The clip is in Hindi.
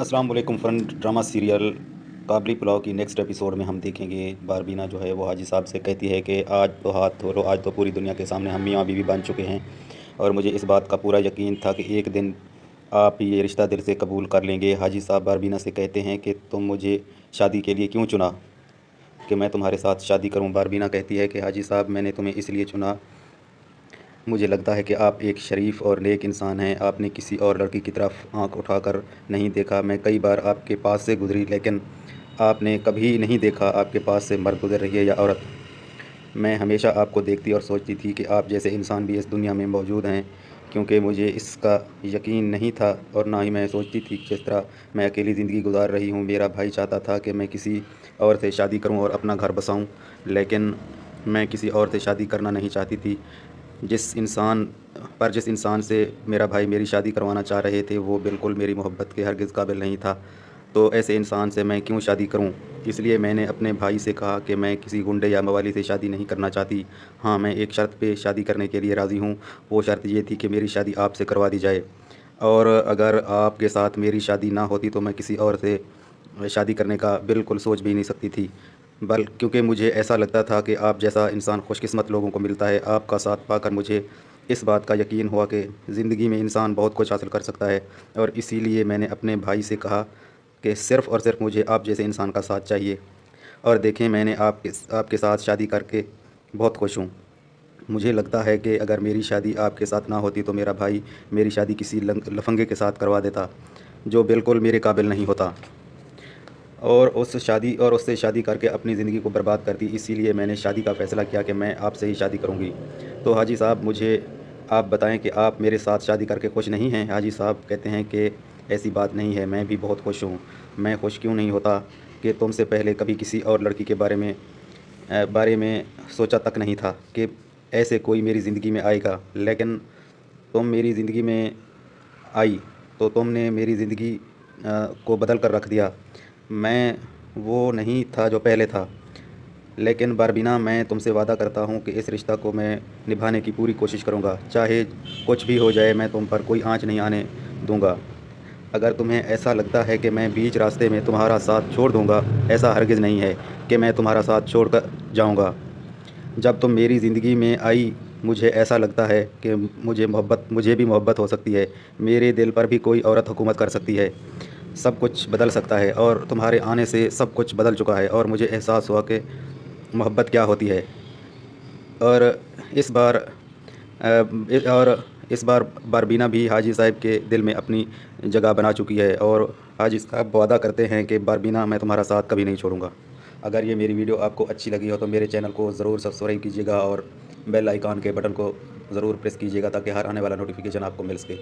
अस्सलाम वालेकुम फ्रेंड। ड्रामा सीरियल काबली पुलाव की नेक्स्ट एपिसोड में हम देखेंगे बारबीना जो है वो हाजी साहब से कहती है कि आज तो हाथ धो लो, आज तो पूरी दुनिया के सामने हम मियाँ बीवी बन चुके हैं और मुझे इस बात का पूरा यकीन था कि एक दिन आप ये रिश्ता दिल से कबूल कर लेंगे। हाजी साहब बारबीना से कहते हैं कि तुम मुझे शादी के लिए क्यों चुना, कि मैं तुम्हारे साथ शादी करूं। बारबीना कहती है कि हाजी साहब मैंने तुम्हें इसलिए चुना, मुझे लगता है कि आप एक शरीफ और नेक इंसान हैं। आपने किसी और लड़की की तरफ आंख उठाकर नहीं देखा। मैं कई बार आपके पास से गुजरी लेकिन आपने कभी नहीं देखा आपके पास से मर्द गुजर रही है या औरत। मैं हमेशा आपको देखती और सोचती थी कि आप जैसे इंसान भी इस दुनिया में मौजूद हैं, क्योंकि मुझे इसका यकीन नहीं था और ना ही मैं सोचती थी कि जिस तरह मैं अकेली ज़िंदगी गुजार रही हूँ। मेरा भाई चाहता था कि मैं किसी और से शादी करूँ और अपना घर बसाऊँ, लेकिन मैं किसी और से शादी करना नहीं चाहती थी। जिस इंसान से मेरा भाई मेरी शादी करवाना चाह रहे थे वो बिल्कुल मेरी मोहब्बत के हरगिज़ काबिल नहीं था। तो ऐसे इंसान से मैं क्यों शादी करूं? इसलिए मैंने अपने भाई से कहा कि मैं किसी गुंडे या मवाली से शादी नहीं करना चाहती। हाँ, मैं एक शर्त पे शादी करने के लिए राज़ी हूँ। वो शर्त ये थी कि मेरी शादी आपसे करवा दी जाए, और अगर आपके साथ मेरी शादी ना होती तो मैं किसी और से शादी करने का बिल्कुल सोच भी नहीं सकती थी। क्योंकि मुझे ऐसा लगता था कि आप जैसा इंसान खुशकिस्मत लोगों को मिलता है। आपका साथ पाकर मुझे इस बात का यकीन हुआ कि ज़िंदगी में इंसान बहुत कुछ हासिल कर सकता है, और इसीलिए मैंने अपने भाई से कहा कि सिर्फ़ और सिर्फ मुझे आप जैसे इंसान का साथ चाहिए। और देखें, मैंने आपके साथ शादी करके बहुत खुश हूँ। मुझे लगता है कि अगर मेरी शादी आपके साथ ना होती तो मेरा भाई मेरी शादी किसी लफंगे के साथ करवा देता, जो बिल्कुल मेरे काबिल नहीं होता, और उससे शादी करके अपनी ज़िंदगी को बर्बाद करती। इसीलिए मैंने शादी का फ़ैसला किया कि मैं आपसे ही शादी करूँगी। तो हाजी साहब, मुझे आप बताएं कि आप मेरे साथ शादी करके खुश नहीं हैं? हाजी साहब कहते हैं कि ऐसी बात नहीं है, मैं भी बहुत खुश हूँ। मैं खुश क्यों नहीं होता कि तुमसे पहले कभी किसी और लड़की के बारे में सोचा तक नहीं था कि ऐसे कोई मेरी ज़िंदगी में आएगा। लेकिन तुम मेरी ज़िंदगी में आई तो तुमने मेरी ज़िंदगी को बदल कर रख दिया। मैं वो नहीं था जो पहले था, लेकिन बारबीना मैं तुमसे वादा करता हूँ कि इस रिश्ता को मैं निभाने की पूरी कोशिश करूँगा। चाहे कुछ भी हो जाए, मैं तुम पर कोई आँच नहीं आने दूँगा। अगर तुम्हें ऐसा लगता है कि मैं बीच रास्ते में तुम्हारा साथ छोड़ दूँगा, ऐसा हरगिज़ नहीं है कि मैं तुम्हारा साथ छोड़ कर जाऊँगा। जब तुम मेरी ज़िंदगी में आई, मुझे ऐसा लगता है कि मुझे भी मोहब्बत हो सकती है। मेरे दिल पर भी कोई औरत हुकूमत कर सकती है। सब कुछ बदल सकता है, और तुम्हारे आने से सब कुछ बदल चुका है और मुझे एहसास हुआ कि मोहब्बत क्या होती है। और इस बार इस बार बारबीना भी हाजी साहब के दिल में अपनी जगह बना चुकी है, और हाजी साहब वादा करते हैं कि बारबीना मैं तुम्हारा साथ कभी नहीं छोड़ूंगा। अगर ये मेरी वीडियो आपको अच्छी लगी हो तो मेरे चैनल को ज़रूर सब्सक्राइब कीजिएगा और बेल आइकॉन के बटन को ज़रूर प्रेस कीजिएगा ताकि हर आने वाला नोटिफिकेशन आपको मिल सके।